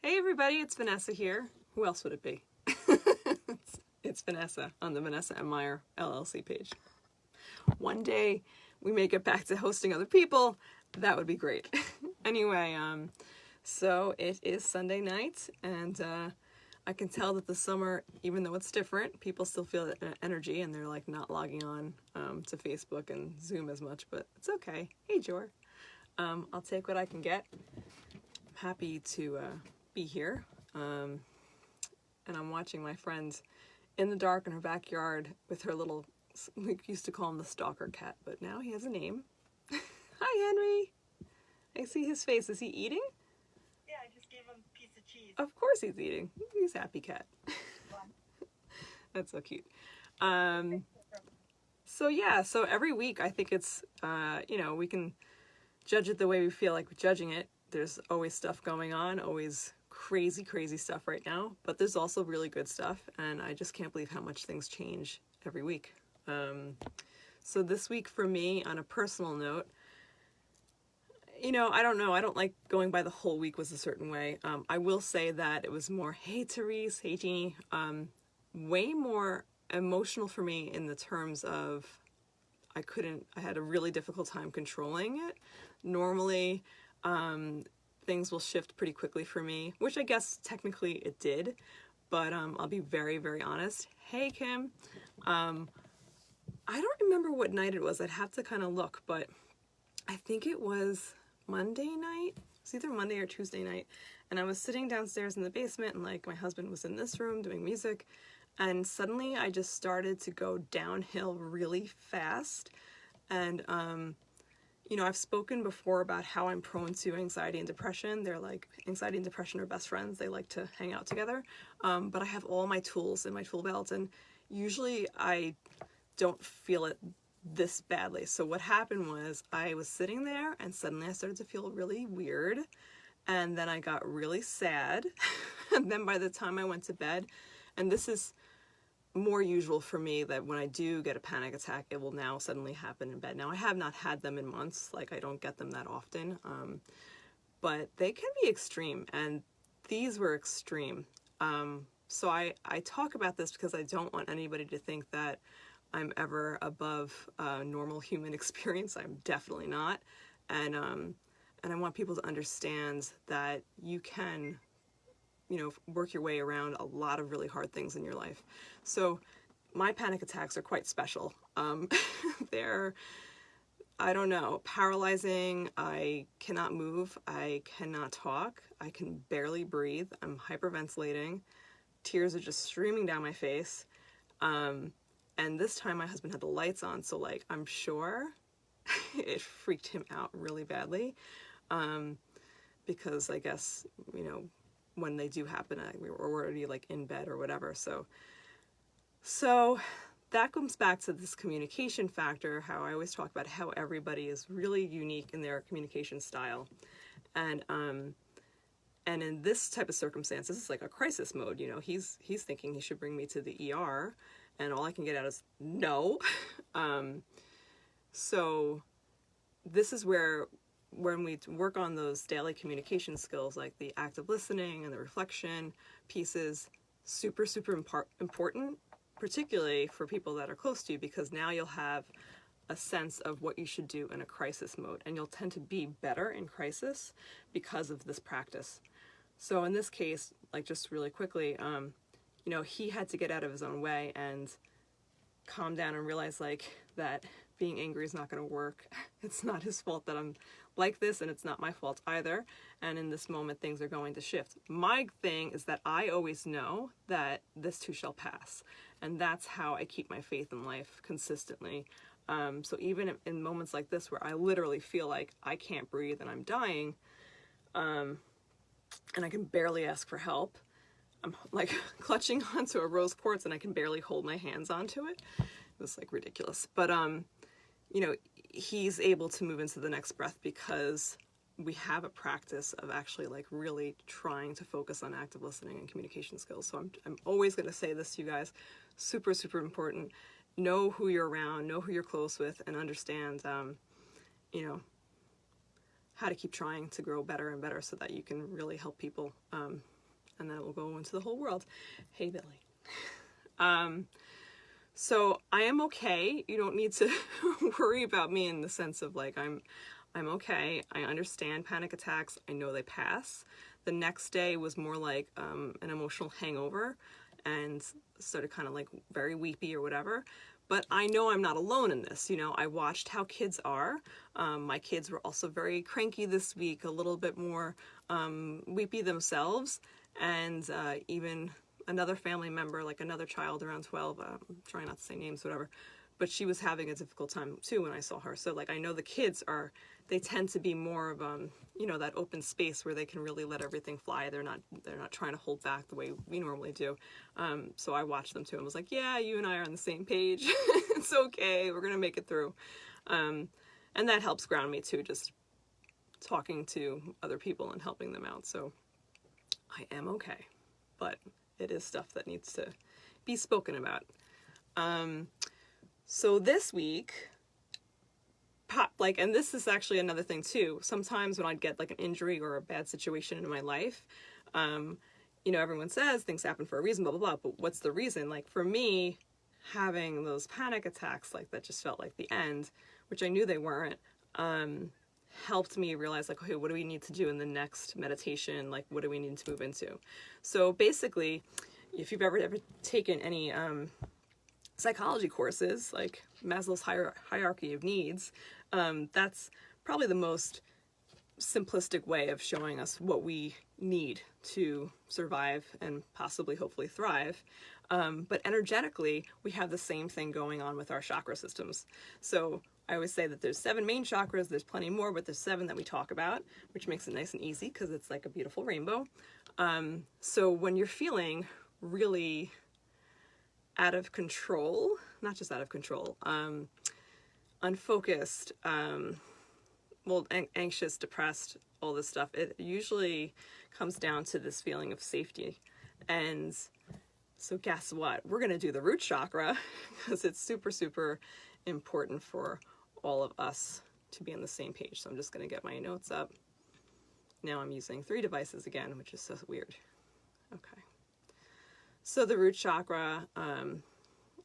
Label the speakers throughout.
Speaker 1: Hey everybody, it's Vanessa here. Who else would it be? It's Vanessa on the Vanessa M. Meyer LLC page. One day we may get back to hosting other people. That would be great. Anyway, so it is Sunday night, and I can tell that the summer, even though it's different, people still feel that energy, and they're like not logging on to Facebook and Zoom as much, but it's okay. Hey, Jor. I'll take what I can get. I'm happy to be here. And I'm watching my friend in the dark in her backyard with her little, we used to call him the stalker cat, but now he has a name. Hi, Henry. I see his face. Is he eating?
Speaker 2: Yeah, I just gave him a piece of cheese.
Speaker 1: Of course he's eating. He's a happy cat. That's so cute. So yeah, so every week I think it's, we can judge it the way we feel like judging it. There's always stuff going on, always crazy, crazy stuff right now, but there's also really good stuff, and I just can't believe how much things change every week. So this week for me, on a personal note, I don't know, I don't like going by the whole week was a certain way. I will say that it was more, hey Therese, hey Jeannie, way more emotional for me in the terms of I had a really difficult time controlling it. Normally, things will shift pretty quickly for me, which I guess technically it did, but I'll be very, very honest. Hey, Kim. I don't remember what night it was. I'd have to kind of look, but I think it was Monday night. It was either Monday or Tuesday night, and I was sitting downstairs in the basement, and like my husband was in this room doing music, and suddenly I just started to go downhill really fast, and I've spoken before about how I'm prone to anxiety and depression. They're like, anxiety and depression are best friends. They like to hang out together. But I have all my tools in my tool belt, and usually I don't feel it this badly. So what happened was I was sitting there, and suddenly I started to feel really weird, and then I got really sad. And then by the time I went to bed, and this is more usual for me, that when I do get a panic attack, it will now suddenly happen in bed. Now, I have not had them in months, like I don't get them that often, but they can be extreme, and these were extreme. So I talk about this because I don't want anybody to think that I'm ever above normal human experience. I'm definitely not, and I want people to understand that you can work your way around a lot of really hard things in your life. So my panic attacks are quite special. They're, I don't know, paralyzing. I cannot move. I cannot talk. I can barely breathe. I'm hyperventilating. Tears are just streaming down my face. And this time my husband had the lights on, so like I'm sure it freaked him out really badly. Because I guess, when they do happen, we were already like in bed or whatever. So that comes back to this communication factor, how I always talk about how everybody is really unique in their communication style. And in this type of circumstance, this is like a crisis mode. He's thinking he should bring me to the ER, and all I can get out is no. So this is where, when we work on those daily communication skills, like the active listening and the reflection pieces, super, super important, particularly for people that are close to you, because now you'll have a sense of what you should do in a crisis mode, and you'll tend to be better in crisis because of this practice. So in this case, like just really quickly, he had to get out of his own way and calm down and realize like that being angry is not going to work. It's not his fault that I'm like this, and it's not my fault either. And in this moment, things are going to shift. My thing is that I always know that this too shall pass. And that's how I keep my faith in life consistently. So even in moments like this, where I literally feel like I can't breathe and I'm dying, and I can barely ask for help, I'm like clutching onto a rose quartz and I can barely hold my hands onto it. It was like ridiculous. But, he's able to move into the next breath because we have a practice of actually like really trying to focus on active listening and communication skills. So I'm always going to say this to you guys, super, super important. Know who you're around, know who you're close with, and understand, how to keep trying to grow better and better so that you can really help people, and then it will go into the whole world. Hey, Billy. So I am okay. You don't need to worry about me in the sense of like, I'm okay. I understand panic attacks. I know they pass. The next day was more like an emotional hangover and started kind of like very weepy or whatever. But I know I'm not alone in this. You know, I watched how kids are. My kids were also very cranky this week, a little bit more weepy themselves. And even another family member, like another child around 12, trying not to say names, whatever, but she was having a difficult time too when I saw her. So like, I know the kids are, they tend to be more of, you know, that open space where they can really let everything fly. They're not trying to hold back the way we normally do. So I watched them too and was like, yeah, you and I are on the same page. It's okay. We're going to make it through. And that helps ground me too, just talking to other people and helping them out. So I am okay, but it is stuff that needs to be spoken about. So this week, and this is actually another thing too, sometimes when I'd get like an injury or a bad situation in my life, you know, everyone says things happen for a reason, blah, blah, blah, but what's the reason? Like for me, having those panic attacks, like that just felt like the end, which I knew they weren't, helped me realize like, okay, what do we need to do in the next meditation? Like, what do we need to move into? So basically, if you've ever taken any psychology courses, like Maslow's hierarchy of needs, that's probably the most simplistic way of showing us what we need to survive and possibly, hopefully thrive. But energetically, we have the same thing going on with our chakra systems. So I always say that there's 7 main chakras, there's plenty more, but there's 7 that we talk about, which makes it nice and easy because it's like a beautiful rainbow. So when you're feeling really out of control, not just out of control, unfocused, anxious, depressed, all this stuff, it usually comes down to this feeling of safety. And so guess what? We're going to do the root chakra because it's super, super important for all of us to be on the same page. So I'm just going to get my notes up. Now I'm using 3 devices again, which is so weird. Okay. So the root chakra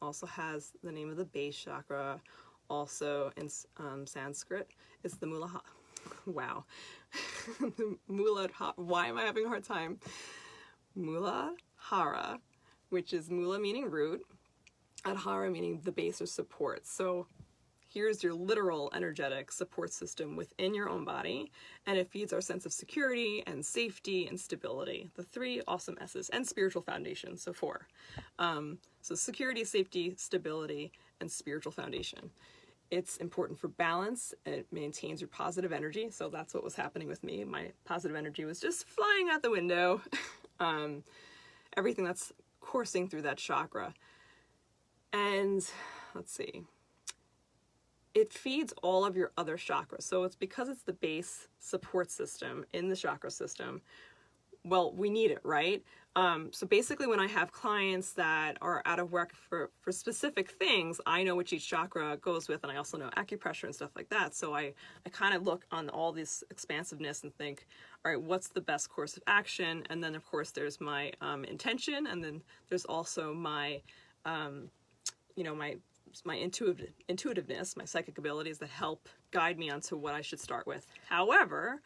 Speaker 1: also has the name of the base chakra. Also in Sanskrit, it's the Muladhara. Wow. Muladhara. Why am I having a hard time? Muladhara, which is mula meaning root, adhara meaning the base or support. So here's your literal energetic support system within your own body, and it feeds our sense of security and safety and stability. The 3 awesome S's, and spiritual foundation, so 4. So security, safety, stability, and spiritual foundation. It's important for balance. It maintains your positive energy. So that's what was happening with me. My positive energy was just flying out the window. Everything that's coursing through that chakra. And let's see. It feeds all of your other chakras. So it's because it's the base support system in the chakra system. Well, we need it, right? So basically when I have clients that are out of work for specific things, I know which each chakra goes with, and I also know acupressure and stuff like that. So I kind of look on all this expansiveness and think, all right, what's the best course of action? And then of course there's my intention, and then there's also my, you know, my intuitiveness, my psychic abilities that help guide me onto what I should start with. However,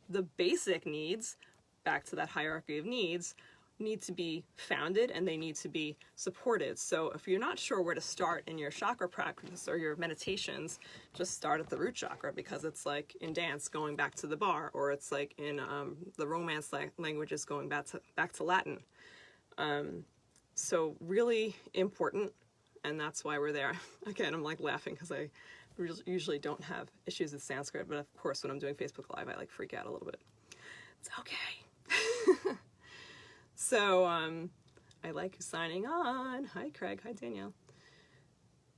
Speaker 1: the basic needs, back to that hierarchy of needs, need to be founded and they need to be supported. So if you're not sure where to start in your chakra practice or your meditations, just start at the root chakra, because it's like in dance going back to the bar, or it's like in the Romance languages going back to Latin. So really important, and that's why we're there. Again, I'm like laughing because I usually don't have issues with Sanskrit, but of course when I'm doing Facebook Live I like freak out a little bit. It's okay. So I like signing on. Hi Craig, hi Danielle.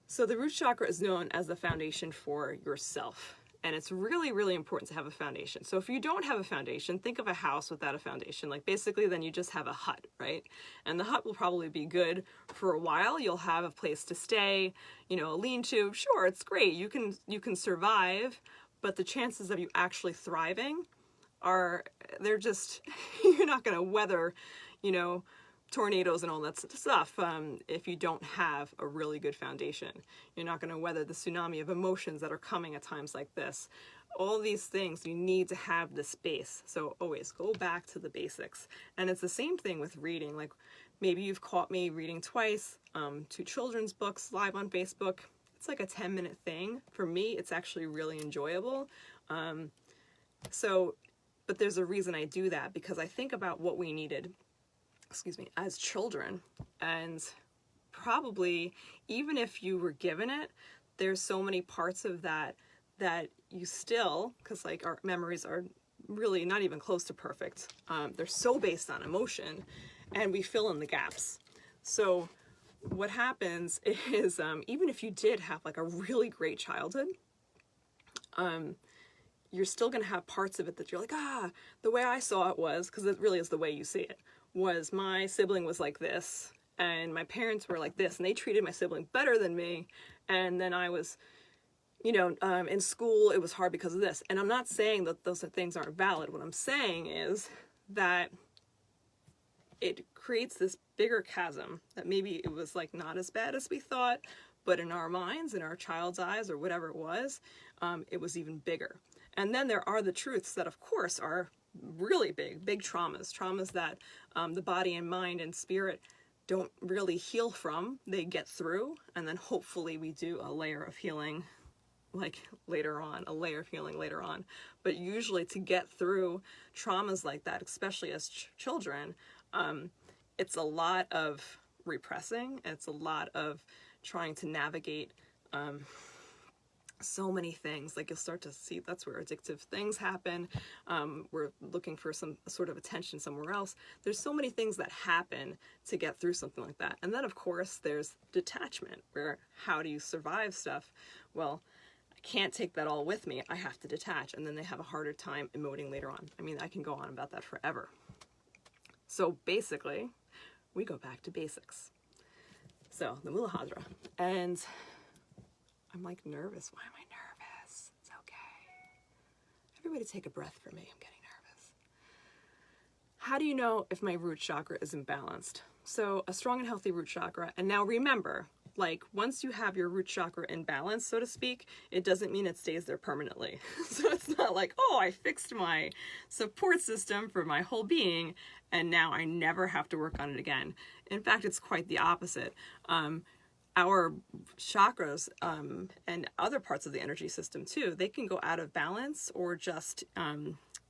Speaker 1: So the root chakra is known as the foundation for yourself. And it's really, really important to have a foundation. So if you don't have a foundation, think of a house without a foundation. Like basically then you just have a hut, right? And the hut will probably be good for a while. You'll have a place to stay, you know, a lean-to. Sure, it's great. You can survive, but the chances of you actually thriving are, they're just, you're not going to weather, you know, tornadoes and all that stuff if you don't have a really good foundation. You're not going to weather the tsunami of emotions that are coming at times like this. All these things, you need to have this base. So always go back to the basics. And it's the same thing with reading. Like maybe you've caught me reading twice, 2 children's books live on Facebook. It's like a 10-minute thing. For me, it's actually really enjoyable. But there's a reason I do that, because I think about what we needed, as children. And probably, even if you were given it, there's so many parts of that you still, because like our memories are really not even close to perfect. They're so based on emotion, and we fill in the gaps. So what happens is, even if you did have like a really great childhood, you're still going to have parts of it that you're like, the way I saw it was, because it really is the way you see it, was my sibling was like this, and my parents were like this, and they treated my sibling better than me, and then I was, you know, in school it was hard because of this. And I'm not saying that those things aren't valid. What I'm saying is that it creates this bigger chasm that maybe it was like not as bad as we thought, but in our minds, in our child's eyes, or whatever it was even bigger. And then there are the truths that, of course, are really big traumas that the body and mind and spirit don't really heal from. They get through, and then hopefully we do a layer of healing like later on, But usually to get through traumas like that, especially as children, it's a lot of repressing. It's a lot of trying to navigate so many things. Like you'll start to see that's where addictive things happen. We're looking for some sort of attention somewhere else. There's so many things that happen to get through something like that. And then of course there's detachment, where how do you survive stuff? Well, I can't take that all with me. I have to detach, and then they have a harder time emoting later on. I mean, I can go on about that forever. So basically, we go back to basics. So the Muladhara, and I'm like nervous. Why am I nervous? It's okay. Everybody take a breath for me. I'm getting nervous. How do you know if my root chakra is imbalanced? So a strong and healthy root chakra. And now remember, like once you have your root chakra in balance, so to speak, it doesn't mean it stays there permanently. So it's not like, oh, I fixed my support system for my whole being, and now I never have to work on it again. In fact, it's quite the opposite. Our chakras and other parts of the energy system too, they can go out of balance or just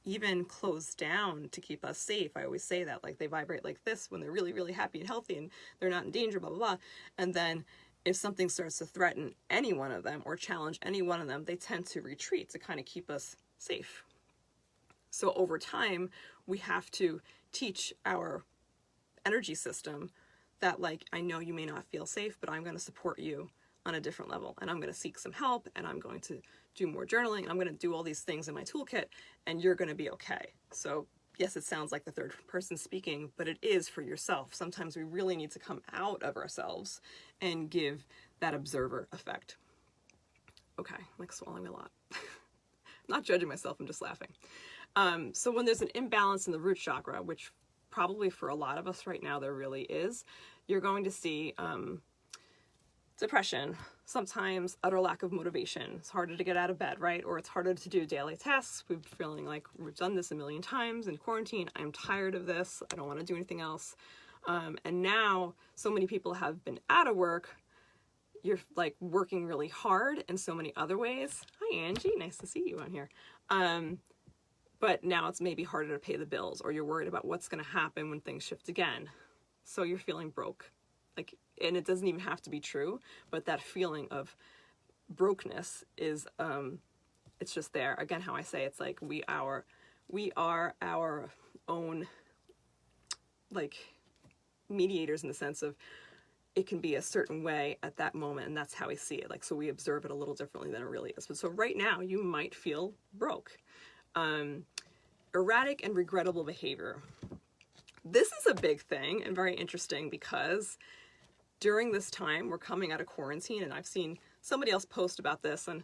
Speaker 1: even close down to keep us safe. I always say that, like they vibrate like this when they're really, really happy and healthy and they're not in danger, blah, blah, blah. And then if something starts to threaten any one of them or challenge any one of them, they tend to retreat to kind of keep us safe. So over time, we have to teach our energy system that, like, I know you may not feel safe, but I'm going to support you on a different level, and I'm going to seek some help, and I'm going to do more journaling, and I'm going to do all these things in my toolkit, and you're going to be okay. So yes, it sounds like the third person speaking, but it is for yourself. Sometimes we really need to come out of ourselves and give that observer effect. Okay, I'm like swallowing a lot. I'm not judging myself, I'm just laughing. So when there's an imbalance in the root chakra, which probably for a lot of us right now there really is, you're going to see depression, sometimes utter lack of motivation. It's harder to get out of bed, right? Or it's harder to do daily tasks. We're feeling like we've done this a million times in quarantine. I'm tired of this. I don't want to do anything else. And now so many people have been out of work. You're like working really hard in so many other ways. Hi, Angie. Nice to see you on here. But now it's maybe harder to pay the bills, or you're worried about what's going to happen when things shift again. So you're feeling broke. Like, and it doesn't even have to be true, but that feeling of brokenness is, it's just there. Again, how I say it's like we are our own, like, mediators in the sense of it can be a certain way at that moment, and that's how we see it. Like, so we observe it a little differently than it really is. But so right now you might feel broke. Erratic and regrettable behavior. This is a big thing and very interesting because during this time we're coming out of quarantine, and I've seen somebody else post about this, and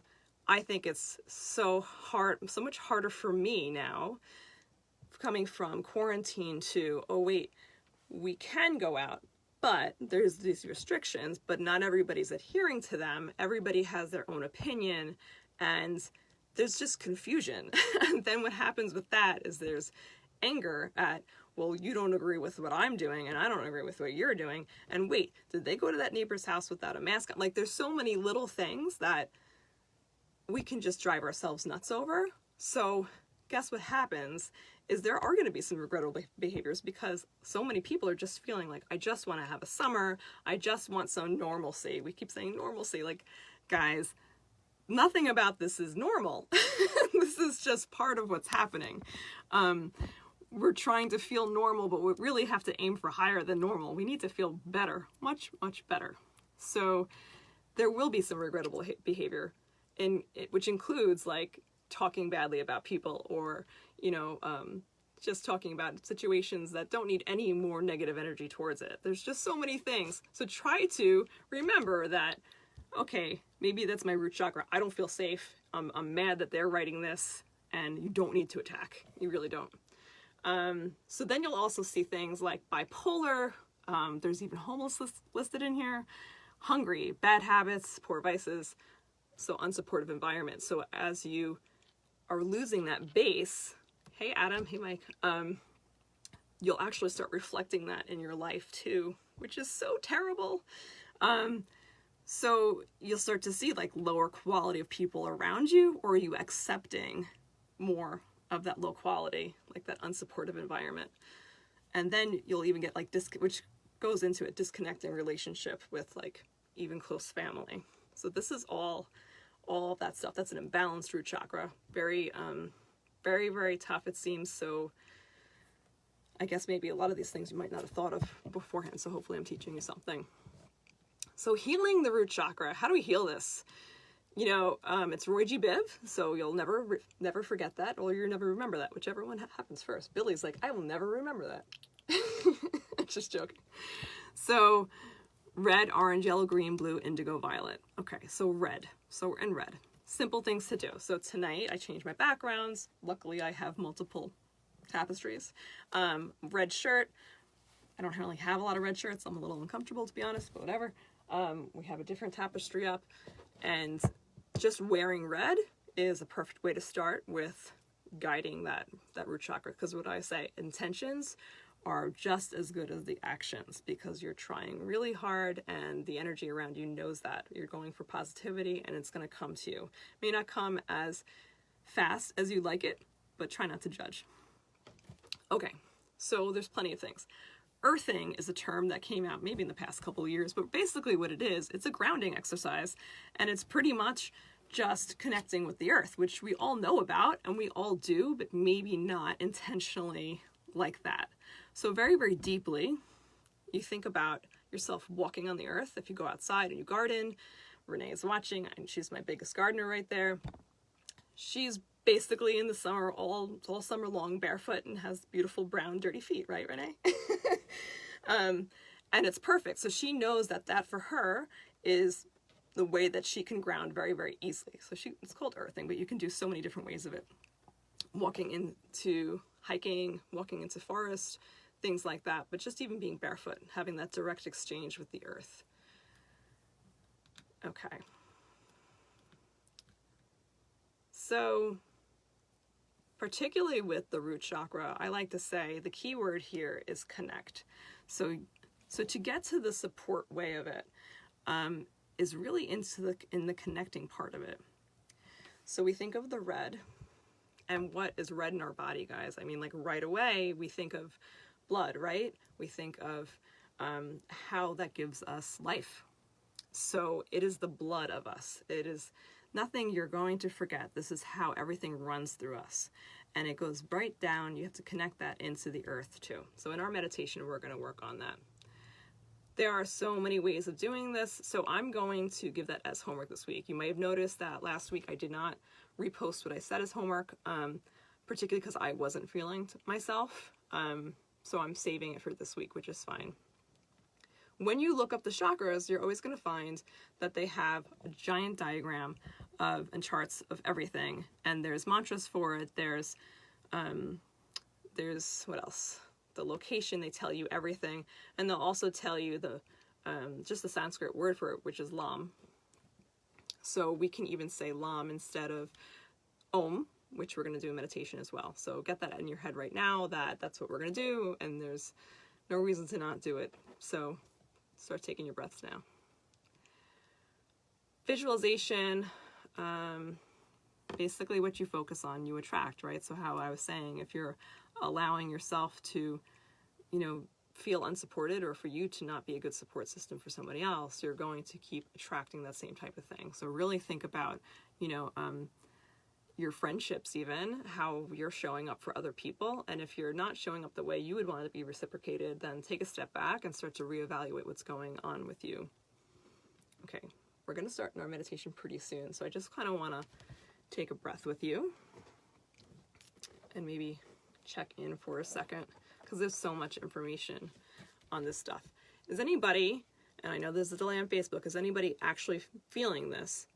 Speaker 1: I think it's so much harder for me now, coming from quarantine to, oh wait, we can go out, but there's these restrictions, but not everybody's adhering to them. Everybody has their own opinion, and there's just confusion. And then what happens with that is there's anger at, well, you don't agree with what I'm doing, and I don't agree with what you're doing. And wait, did they go to that neighbor's house without a mask on? Like, there's so many little things that we can just drive ourselves nuts over. So guess what happens is there are going to be some regrettable behaviors, because so many people are just feeling like, I just want to have a summer. I just want some normalcy. We keep saying normalcy. Like, guys, nothing about this is normal. This is just part of what's happening. We're trying to feel normal, but we really have to aim for higher than normal. We need to feel better, much, much better. So there will be some regrettable behavior, which includes like talking badly about people, or, just talking about situations that don't need any more negative energy towards it. There's just so many things. So try to remember that, okay, maybe that's my root chakra. I don't feel safe. I'm mad that they're writing this, and you don't need to attack. You really don't. So then you'll also see things like bipolar. There's even homelessness listed in here. Hungry, bad habits, poor vices, so unsupportive environment. So as you are losing that base, hey Adam, hey Mike, you'll actually start reflecting that in your life too, which is so terrible. So you'll start to see like lower quality of people around you, or are you accepting more of that low quality, like that unsupportive environment? And then you'll even get like which goes into a disconnecting relationship with like even close family. So this is all of that stuff. That's an imbalanced root chakra. Very, very, very tough, it seems. So I guess maybe a lot of these things you might not have thought of beforehand. So hopefully I'm teaching you something. So healing the root chakra, how do we heal this? It's Roy G. Biv, so you'll never forget that, or you'll never remember that, whichever one happens first. Billy's like, I will never remember that. Just joking. So red, orange, yellow, green, blue, indigo, violet. Okay, so red. So we're in red. Simple things to do. So tonight I changed my backgrounds. Luckily I have multiple tapestries. Red shirt. I don't really have a lot of red shirts. I'm a little uncomfortable, to be honest, but whatever. We have a different tapestry up, and just wearing red is a perfect way to start with guiding that root chakra. Because what I say, intentions are just as good as the actions, because you're trying really hard and the energy around you knows that. You're going for positivity, and it's going to come to you. It may not come as fast as you like it, but try not to judge. Okay, so there's plenty of things. Earthing is a term that came out maybe in the past couple of years, but basically what it is, it's a grounding exercise, and it's pretty much just connecting with the earth, which we all know about and we all do, but maybe not intentionally like that. So very, very deeply, you think about yourself walking on the earth. If you go outside and you garden, Renee is watching, and she's my biggest gardener right there. She's basically in the summer, all summer long, barefoot, and has beautiful brown dirty feet, right, Renee? And it's perfect. So she knows that for her is the way that she can ground very, very easily. So it's called earthing, but you can do so many different ways of it. Walking into hiking, walking into forest, things like that. But just even being barefoot, having that direct exchange with the earth. Okay. So particularly with the root chakra, I like to say the key word here is connect. So to get to the support way of it, is really in the connecting part of it. So we think of the red, and what is red in our body, guys? I mean, like right away, we think of blood, right? We think of how that gives us life. So it is the blood of us. It is nothing you're going to forget. This is how everything runs through us. And it goes right down. You have to connect that into the earth too. So in our meditation, we're going to work on that. There are so many ways of doing this. So I'm going to give that as homework this week. You may have noticed that last week I did not repost what I said as homework, particularly because I wasn't feeling myself. So I'm saving it for this week, which is fine. When you look up the chakras, you're always going to find that they have a giant diagram and charts of everything, and there's mantras for it. There's what else? The location, they tell you everything, and they'll also tell you the just the Sanskrit word for it, which is Lam. So we can even say Lam instead of Om, which we're going to do in meditation as well. So get that in your head right now that that's what we're going to do, and there's no reason to not do it. So start taking your breaths now. Visualization, basically what you focus on, you attract, right? So how I was saying, if you're allowing yourself to, feel unsupported, or for you to not be a good support system for somebody else, you're going to keep attracting that same type of thing. So really think about, your friendships, even how you're showing up for other people. And if you're not showing up the way you would want to be reciprocated, then take a step back and start to reevaluate what's going on with you. Okay, we're going to start in our meditation pretty soon. So I just kind of want to take a breath with you and maybe check in for a second, because there's so much information on this stuff. Is anybody, and I know there's a delay on Facebook, is anybody actually feeling this?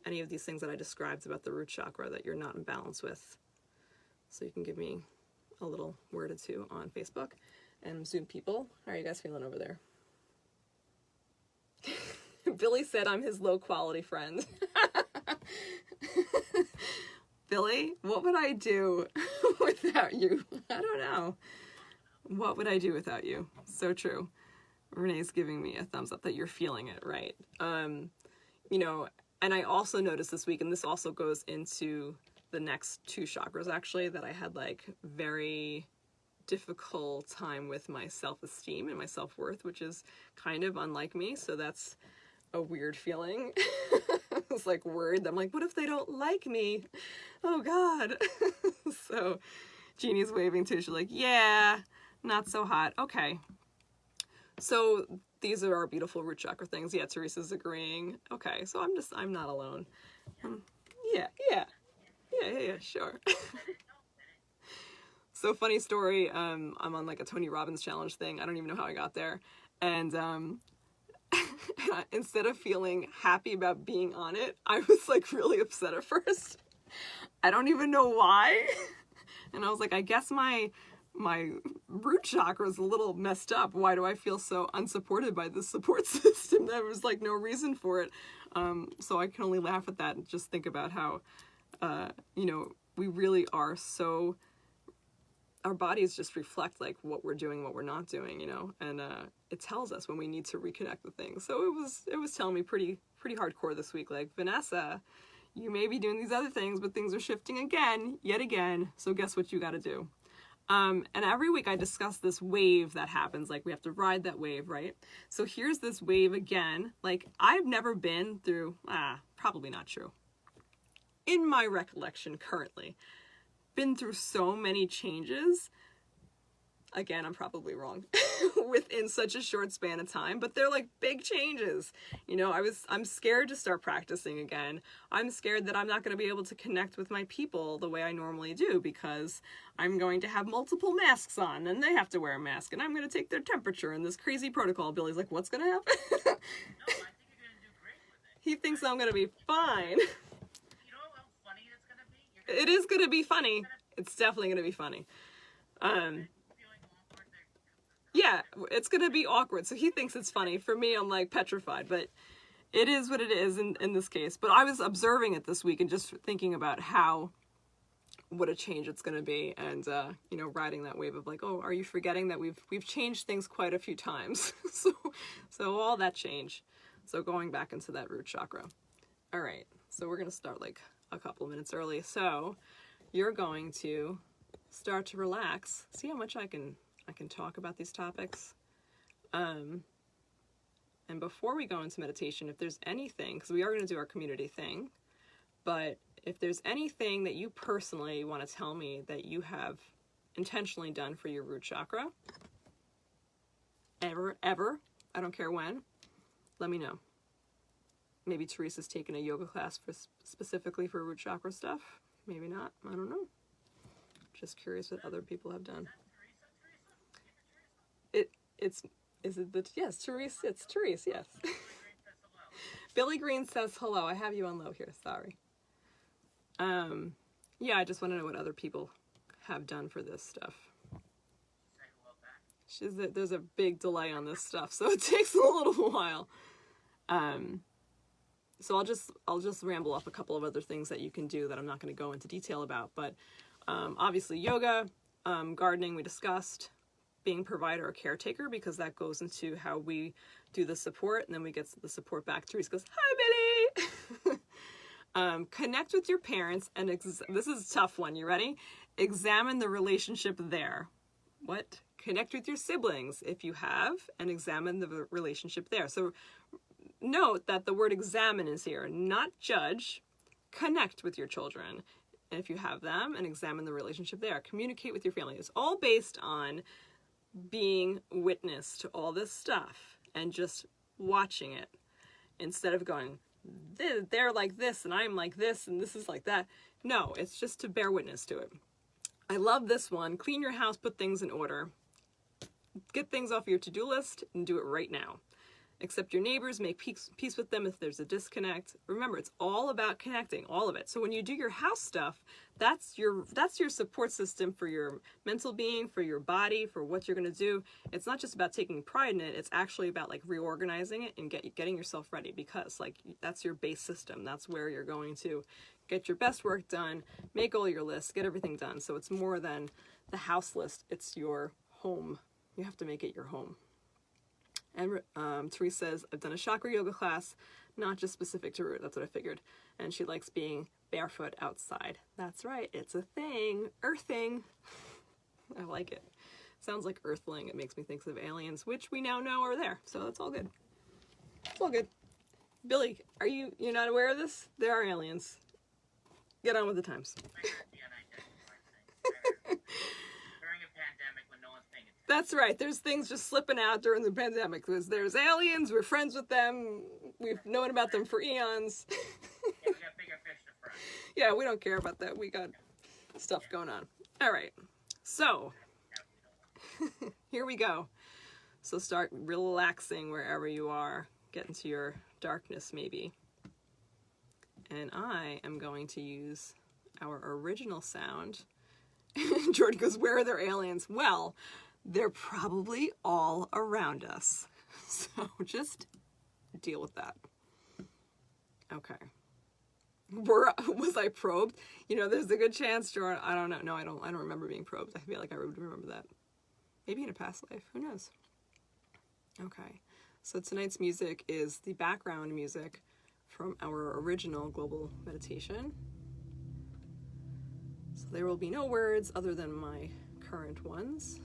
Speaker 1: Any of these things that I described about the root chakra that you're not in balance with? So you can give me a little word or two on Facebook. And Zoom people, how are you guys feeling over there? Billy said I'm his low quality friend. Billy, what would I do without you? I don't know. What would I do without you? So true. Renee's giving me a thumbs up that you're feeling it, right? And I also noticed this week, and this also goes into the next two chakras actually, that I had like very difficult time with my self-esteem and my self-worth, which is kind of unlike me. So that's a weird feeling. It's like worried. I'm like, what if they don't like me? Oh God. So Jeannie's waving too. She's like, yeah, not so hot. Okay. So these are our beautiful root chakra things. Yeah, Teresa's agreeing. Okay, so I'm not alone. Yeah, sure. So funny story, I'm on like a Tony Robbins challenge thing. I don't even know how I got there. And instead of feeling happy about being on it, I was like really upset at first. I don't even know why. And I was like, I guess my root chakra is a little messed up. Why do I feel so unsupported by this support system? There was like no reason for it. So I can only laugh at that and just think about how, we really are so, our bodies just reflect like what we're doing, what we're not doing, and it tells us when we need to reconnect with things. So it was telling me pretty hardcore this week, like, Vanessa, you may be doing these other things, but things are shifting yet again. So guess what you got to do? And every week I discuss this wave that happens, like we have to ride that wave, right? So here's this wave again. Like, I've never been through, probably not true. In my recollection currently, been through so many changes. Again, I'm probably wrong within such a short span of time, but they're like big changes. I'm scared to start practicing again. I'm scared that I'm not going to be able to connect with my people the way I normally do, because I'm going to have multiple masks on and they have to wear a mask, and I'm going to take their temperature and this crazy protocol. Billy's like, what's going to happen?
Speaker 2: No, I think you're going to do great with it.
Speaker 1: He thinks I'm going to be fine.
Speaker 2: You know how funny it's going to be?
Speaker 1: It is going to be funny. It's definitely going to be funny. Yeah, it's going to be awkward. So he thinks it's funny. For me, I'm like petrified, but it is what it is in this case. But I was observing it this week and just thinking about what a change it's going to be. And, riding that wave of like, oh, are you forgetting that we've changed things quite a few times? so all that change. So going back into that root chakra. All right. So we're going to start like a couple of minutes early. So you're going to start to relax. See how much I can talk about these topics. And before we go into meditation, if there's anything, because we are going to do our community thing, but if there's anything that you personally want to tell me that you have intentionally done for your root chakra, ever, I don't care when, let me know. Maybe Teresa's taken a yoga class specifically for root chakra stuff. Maybe not. I don't know. Just curious what other people have done. Yes, Therese, it's Therese, yes. Billy Green says hello. I have you on low here. Sorry. Yeah, I just want to know what other people have done for this stuff. There's a big delay on this stuff, so it takes a little while. So I'll just ramble off a couple of other things that you can do that I'm not going to go into detail about. But obviously yoga, gardening we discussed, being provider or caretaker, because that goes into how we do the support, and then we get the support back. Therese goes, "Hi, Billy." Connect with your parents, and this is a tough one. You ready? Examine the relationship there. What? Connect with your siblings if you have, and examine the relationship there. So note that the word examine is here, not judge. Connect with your children if you have them, and examine the relationship there. Communicate with your family. It's all based on being witness to all this stuff and just watching it, instead of going, they're like this and I'm like this and this is like that. No, it's just to bear witness to it. I love this one. Clean your house, put things in order. Get things off your to-do list and do it right now. Accept your neighbors, make peace with them if there's a disconnect. Remember, it's all about connecting, all of it. So when you do your house stuff, that's your support system for your mental being, for your body, for what you're going to do. It's not just about taking pride in it. It's actually about like reorganizing it and getting yourself ready, because like that's your base system. That's where you're going to get your best work done, make all your lists, get everything done. So it's more than the house list. It's your home. You have to make it your home. And Therese says, I've done a chakra yoga class, not just specific to root. That's what I figured. And she likes being barefoot outside. That's right. It's a thing. Earthing. I like it. Sounds like earthling. It makes me think of aliens, which we now know are there. So that's all good. It's all good. Billy, you're not aware of this? There are aliens. Get on with the times. That's right. There's things just slipping out during the pandemic. There's aliens. We're friends with them. We've known about them for eons.
Speaker 2: Yeah, we got bigger fish to fry.
Speaker 1: Yeah, we don't care about that. We got stuff going on. All right. So, here we go. So start relaxing wherever you are. Get into your darkness, maybe. And I am going to use our original sound. Jordan goes, where are there aliens? Well, they're probably all around us. So just deal with that. Okay. Was I probed? There's a good chance, Jordan. I don't know. No, I don't remember being probed. I feel like I would remember that. Maybe in a past life. Who knows? Okay. So tonight's music is the background music from our original global meditation. So there will be no words other than my current ones.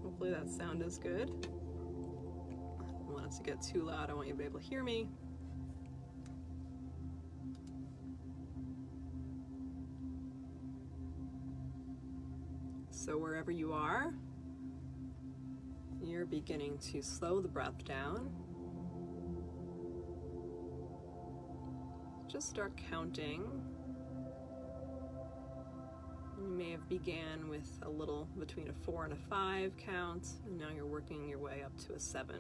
Speaker 1: Hopefully that sound is good. I don't want it to get too loud. I want you to be able to hear me. So wherever you are, you're beginning to slow the breath down. Just start counting. You may have began with a little between a 4 and a 5 count, and now you're working your way up to a 7.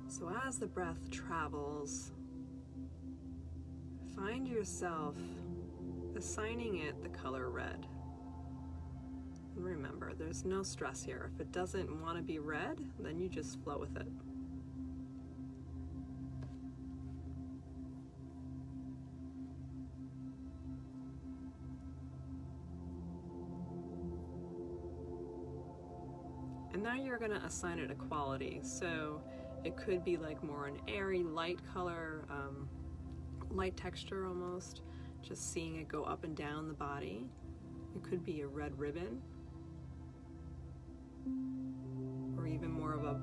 Speaker 1: So as the breath travels, find yourself assigning it the color red. And remember, there's no stress here. If it doesn't want to be red, then you just flow with it. And now you're going to assign it a quality. So it could be like more an airy, light color, light texture almost. Just seeing it go up and down the body. It could be a red ribbon, or even more of a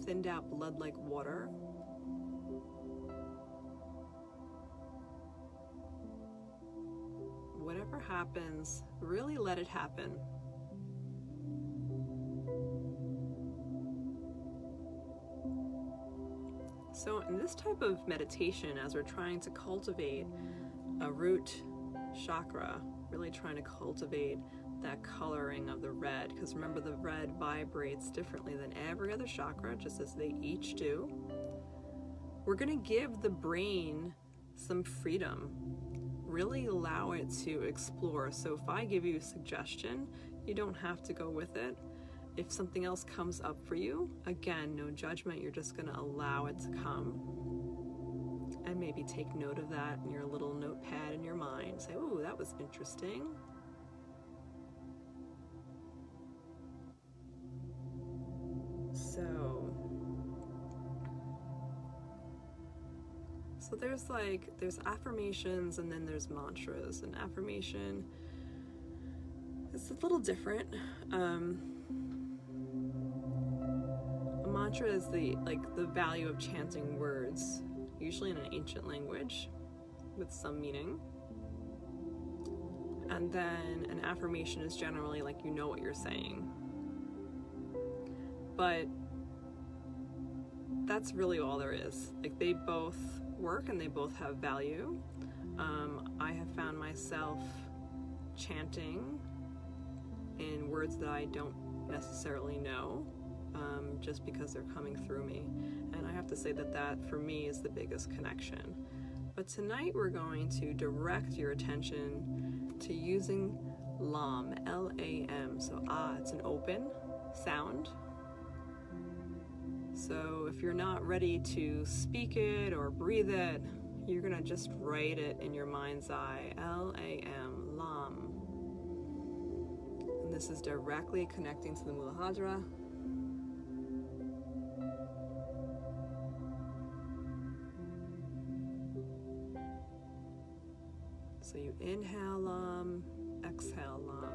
Speaker 1: thinned out blood-like water. Whatever happens, really let it happen. So in this type of meditation, as we're trying to cultivate a root chakra, really trying to cultivate that coloring of the red, because remember, the red vibrates differently than every other chakra, just as they each do. We're going to give the brain some freedom, really allow it to explore. So if I give you a suggestion, you don't have to go with it. If something else comes up for you, again, no judgment, you're just going to allow it to come. And maybe take note of that in your little notepad in your mind. Say, "Ooh, that was interesting." So there's affirmations, and then there's mantras. And affirmation is a little different. A mantra is the value of chanting words, usually in an ancient language with some meaning. And then an affirmation is generally like you know what you're saying. But that's really all there is. Like, they both work and they both have value. I have found myself chanting in words that I don't necessarily know, just because they're coming through me. And I have to say that for me is the biggest connection. But tonight we're going to direct your attention to using LAM, L-A-M. So it's an open sound. So if you're not ready to speak it or breathe it, you're going to just write it in your mind's eye, L-A-M, LAM. And this is directly connecting to the Muladhara. So you inhale LAM, exhale LAM.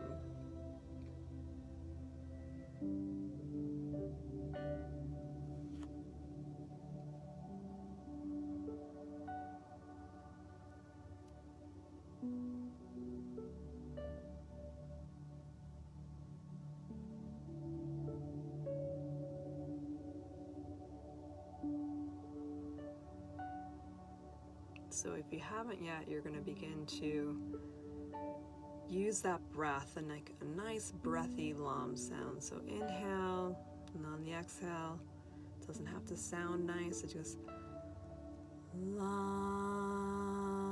Speaker 1: So if you haven't yet, you're going to begin to use that breath, and like a nice breathy LAM sound. So inhale, and on the exhale, it doesn't have to sound nice, it just LAM.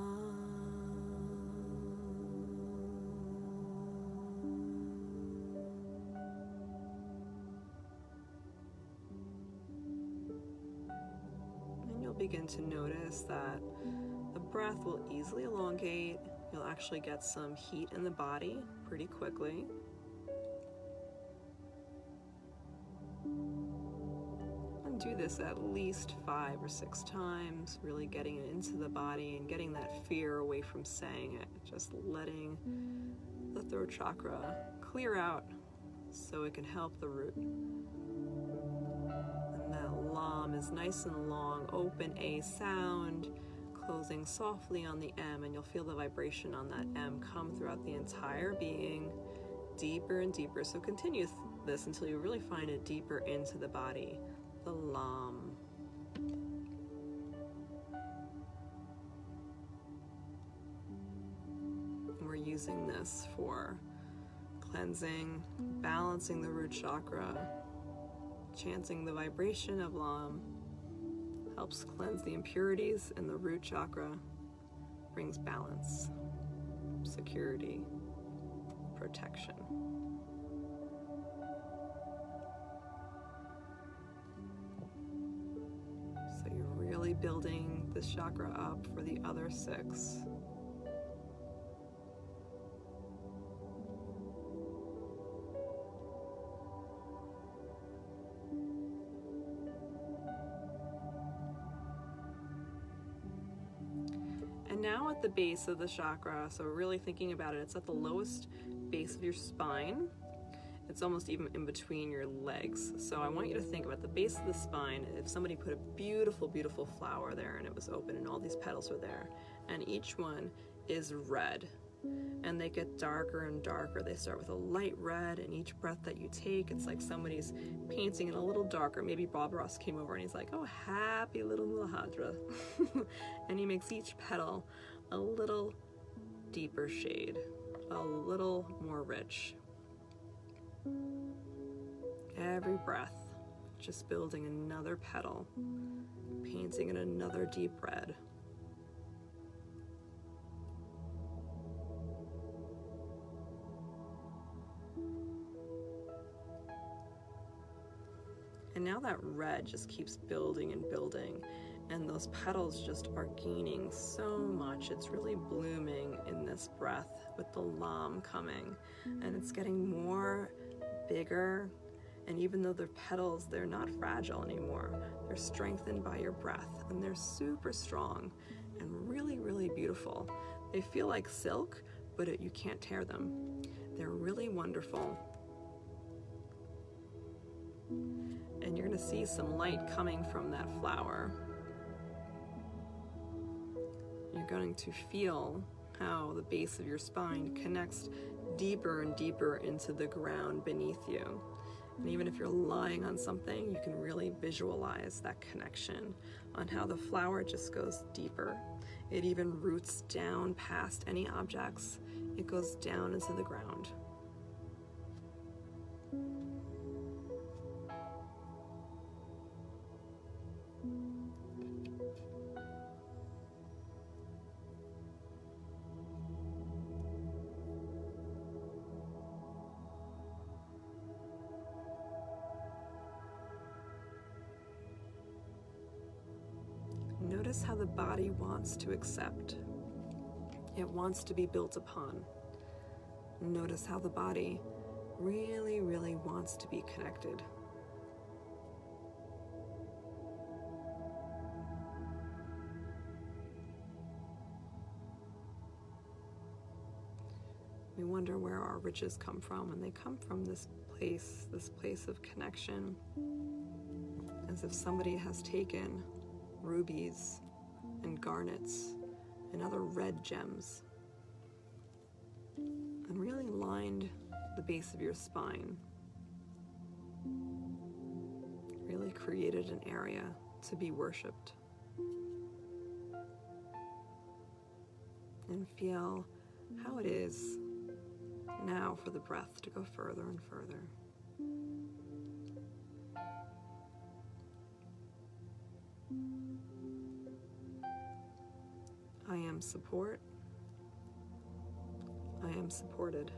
Speaker 1: And you'll begin to notice that the breath will easily elongate. You'll actually get some heat in the body pretty quickly. And do this at least 5 or 6 times, really getting it into the body and getting that fear away from saying it. Just letting the throat chakra clear out so it can help the root. And that LAM is nice and long, open A sound, closing softly on the M, and you'll feel the vibration on that M come throughout the entire being, deeper and deeper. So continue this until you really find it deeper into the body, the LAM. And we're using this for cleansing, balancing the root chakra, chanting the vibration of LAM. Helps cleanse the impurities in the root chakra, brings balance, security, protection. So you're really building this chakra up for the other 6. And now at the base of the chakra, so really thinking about it, it's at the lowest base of your spine. It's almost even in between your legs. So I want you to think about the base of the spine. If somebody put a beautiful, beautiful flower there and it was open and all these petals were there, and each one is red, and they get darker and darker. They start with a light red, and each breath that you take, it's like somebody's painting it a little darker. Maybe Bob Ross came over and he's like, oh, happy little Mahadra. And he makes each petal a little deeper shade, a little more rich. Every breath, just building another petal, painting it another deep red. And now that red just keeps building and building, and those petals just are gaining so much. It's really blooming in this breath with the lam coming, and it's getting more bigger. And even though they're petals, they're not fragile anymore. They're strengthened by your breath, and they're super strong and really, really beautiful. They feel like silk, but you can't tear them. They're really wonderful. And you're going to see some light coming from that flower. You're going to feel how the base of your spine connects deeper and deeper into the ground beneath you. And even if you're lying on something, you can really visualize that connection on how the flower just goes deeper. It even roots down past any objects. It goes down into the ground. Notice how the body wants to accept. It wants to be built upon. Notice how the body really, really wants to be connected. We wonder where our riches come from, and they come from this place of connection, as if somebody has taken rubies and garnets and other red gems and really lined the base of your spine, really created an area to be worshipped. And feel how it is now for the breath to go further and further. I am support. I am supported.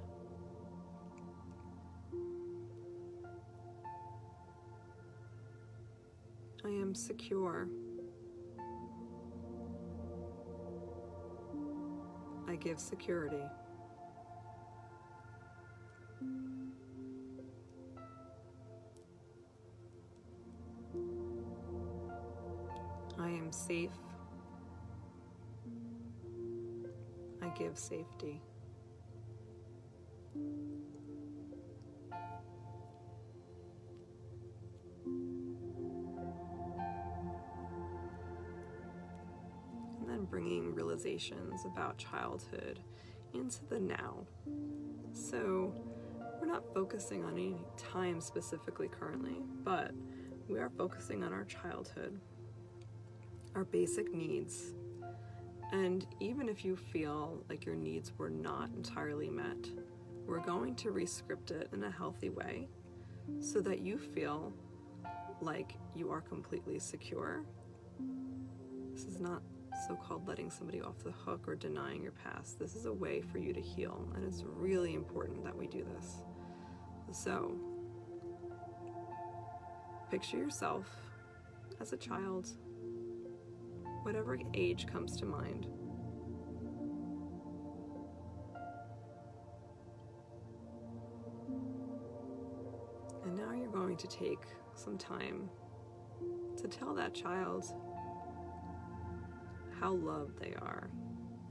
Speaker 1: I am secure. I give security. I am safe. I give safety. And then bringing realizations about childhood into the now. So we're not focusing on any time specifically currently, but we are focusing on our childhood, our basic needs. And even if you feel like your needs were not entirely met, we're going to re-script it in a healthy way so that you feel like you are completely secure. This is not so-called letting somebody off the hook or denying your past. This is a way for you to heal, and it's really important that we do this. So, picture yourself as a child, whatever age comes to mind. And now you're going to take some time to tell that child how loved they are,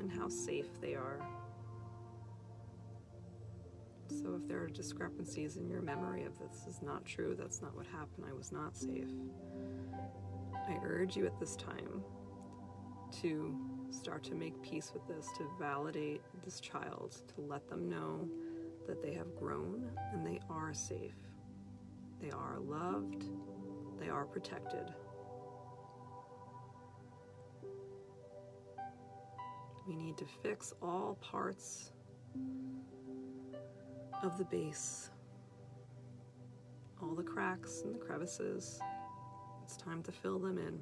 Speaker 1: and how safe they are. So if there are discrepancies in your memory of this is not true, that's not what happened, I was not safe, I urge you at this time to start to make peace with this, to validate this child, to let them know that they have grown and they are safe. They are loved, they are protected. We need to fix all parts of the base, all the cracks and the crevices. It's time to fill them in.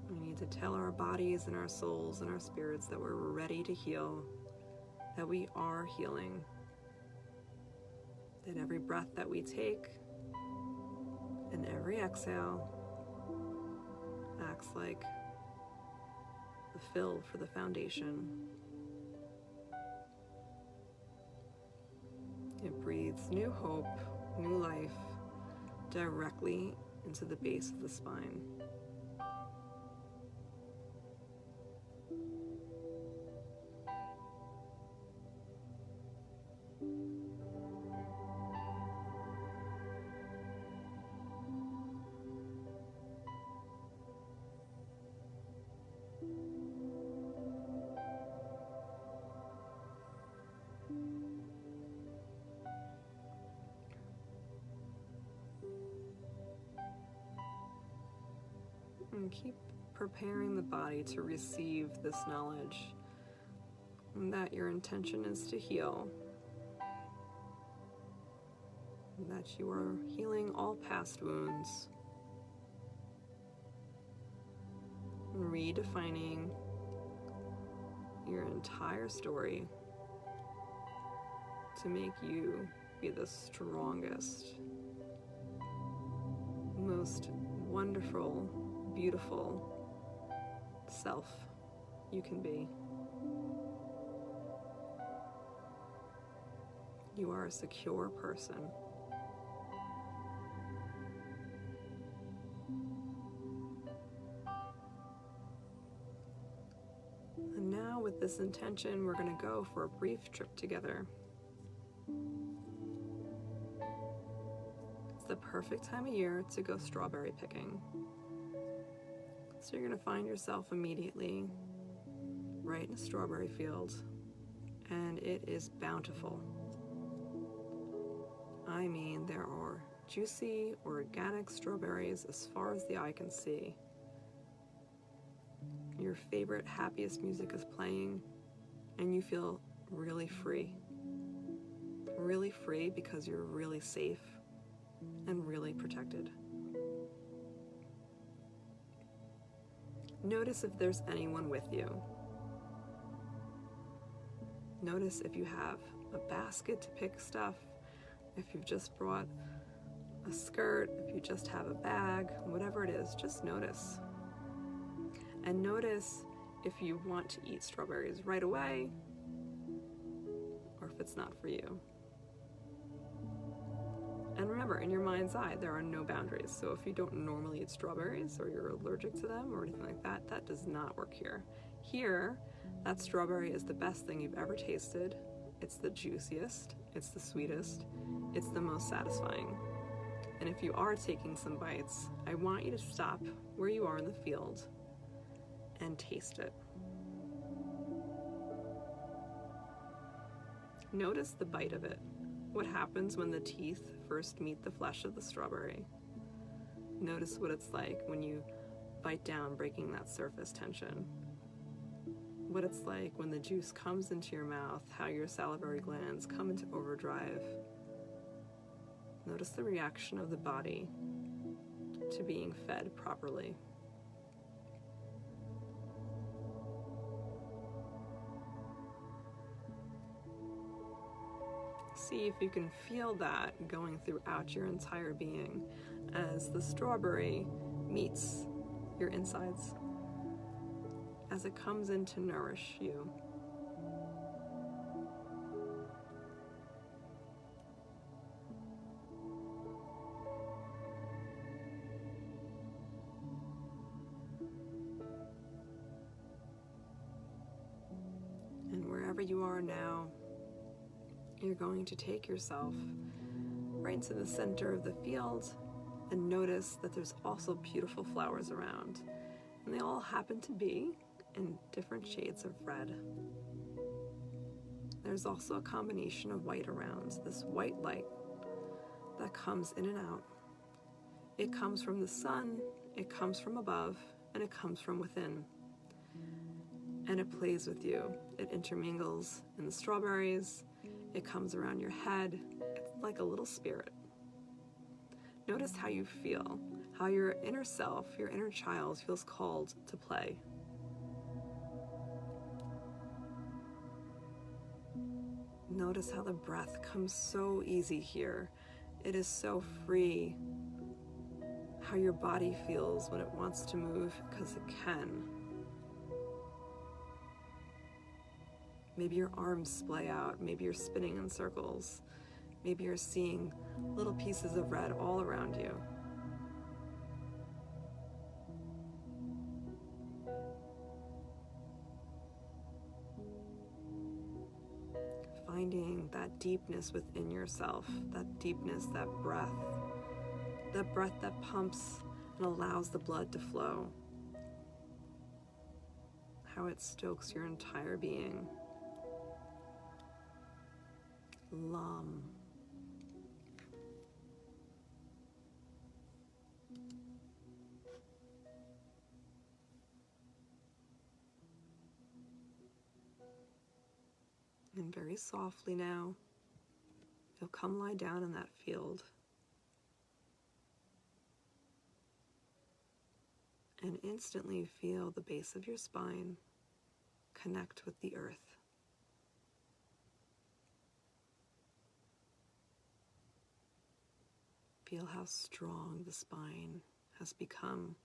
Speaker 1: We need to tell our bodies and our souls and our spirits that we're ready to heal, that we are healing, that every breath that we take and every exhale acts like the fill for the foundation. It breathes new hope, new life directly into the base of the spine. And keep preparing the body to receive this knowledge, and that your intention is to heal, and that you are healing all past wounds, and redefining your entire story to make you be the strongest, most wonderful, beautiful self you can be. You are a secure person. And now with this intention, we're going to go for a brief trip together. It's the perfect time of year to go strawberry picking. So you're going to find yourself immediately right in a strawberry field, and it is bountiful. I mean, there are juicy, organic strawberries as far as the eye can see. Your favorite, happiest music is playing, and you feel really free. Really free because you're really safe and really protected. Notice if there's anyone with you. Notice if you have a basket to pick stuff, if you've just brought a skirt, if you just have a bag, whatever it is, just notice. And notice if you want to eat strawberries right away, or if it's not for you. And remember, in your mind's eye, there are no boundaries. So if you don't normally eat strawberries, or you're allergic to them, or anything like that, that does not work here. Here, that strawberry is the best thing you've ever tasted. It's the juiciest, it's the sweetest, it's the most satisfying. And if you are taking some bites, I want you to stop where you are in the field and taste it. Notice the bite of it. What happens when the teeth first meet the flesh of the strawberry? Notice what it's like when you bite down, breaking that surface tension. What it's like when the juice comes into your mouth, how your salivary glands come into overdrive. Notice the reaction of the body to being fed properly. See if you can feel that going throughout your entire being as the strawberry meets your insides, as it comes in to nourish you. wherever you are now, you're going to take yourself right to the center of the field and notice that there's also beautiful flowers around. And they all happen to be in different shades of red. There's also a combination of white around, this white light that comes in and out. It comes from the sun, it comes from above, and it comes from within. And it plays with you. It intermingles in the strawberries. It comes around your head. It's like a little spirit. Notice how you feel, how your inner self, your inner child feels called to play. Notice how the breath comes so easy here. It is so free. How your body feels when it wants to move, because it can. Maybe your arms splay out. Maybe you're spinning in circles. Maybe you're seeing little pieces of red all around you. Finding that deepness within yourself, that deepness, that breath that pumps and allows the blood to flow. How it stokes your entire being. Lam. And very softly now, you'll come lie down in that field. And instantly feel the base of your spine connect with the earth. Feel how strong the spine has become.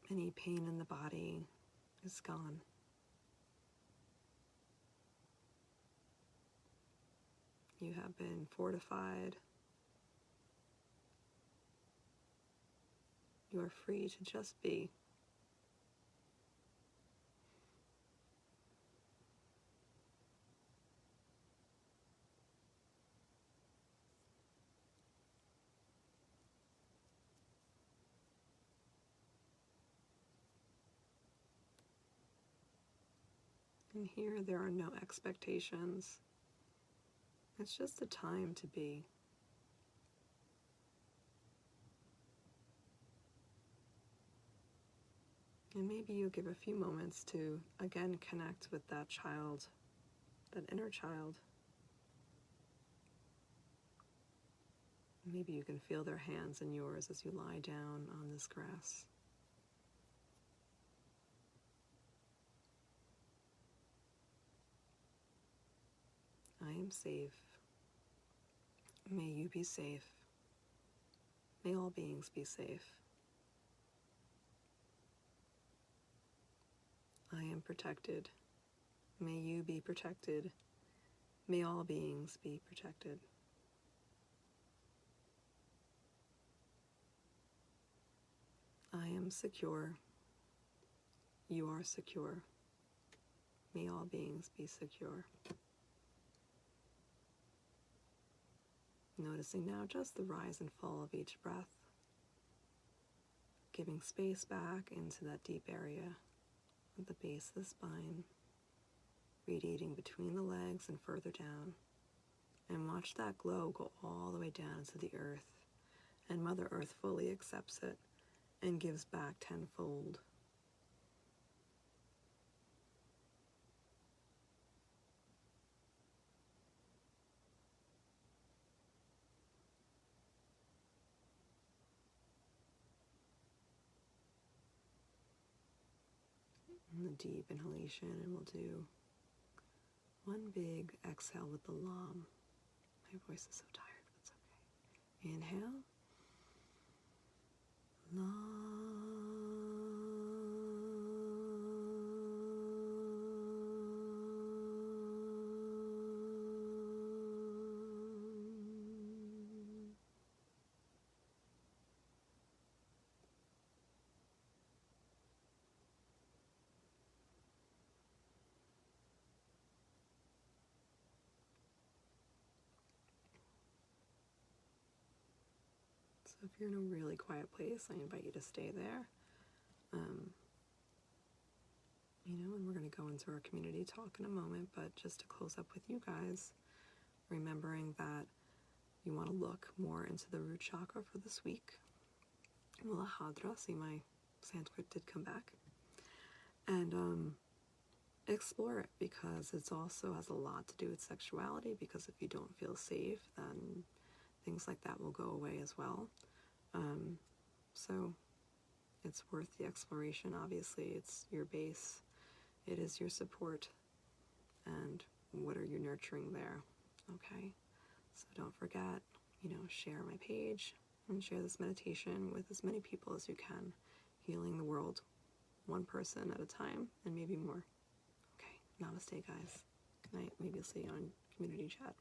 Speaker 1: Any pain in the body is gone. You have been fortified. You are free to just be. And here there are no expectations. It's just a time to be. And maybe you give a few moments to again connect with that child, that inner child. Maybe you can feel their hands in yours as you lie down on this grass. I am safe. May you be safe. May all beings be safe. I am protected. May you be protected. May all beings be protected. I am secure. You are secure. May all beings be secure. Noticing now just the rise and fall of each breath. Giving space back into that deep area at the base of the spine. Radiating between the legs and further down. And watch that glow go all the way down to the earth. And Mother Earth fully accepts it and gives back tenfold. And the deep inhalation, and we'll do one big exhale with the Lam. My voice is so tired, but it's okay. Inhale. So if you're in a really quiet place, I invite you to stay there. And we're going to go into our community talk in a moment, but just to close up with you guys, remembering that you want to look more into the root chakra for this week. Muladhara, see, my Sanskrit did come back. And explore it, because it also has a lot to do with sexuality, because if you don't feel safe, then things like that will go away as well. So it's worth the exploration. Obviously, it's your base. It is your support. And what are you nurturing there? Okay? So don't forget, share my page and share this meditation with as many people as you can, healing the world one person at a time and maybe more. Okay, namaste, guys. Good night. Maybe I'll see you on community chat.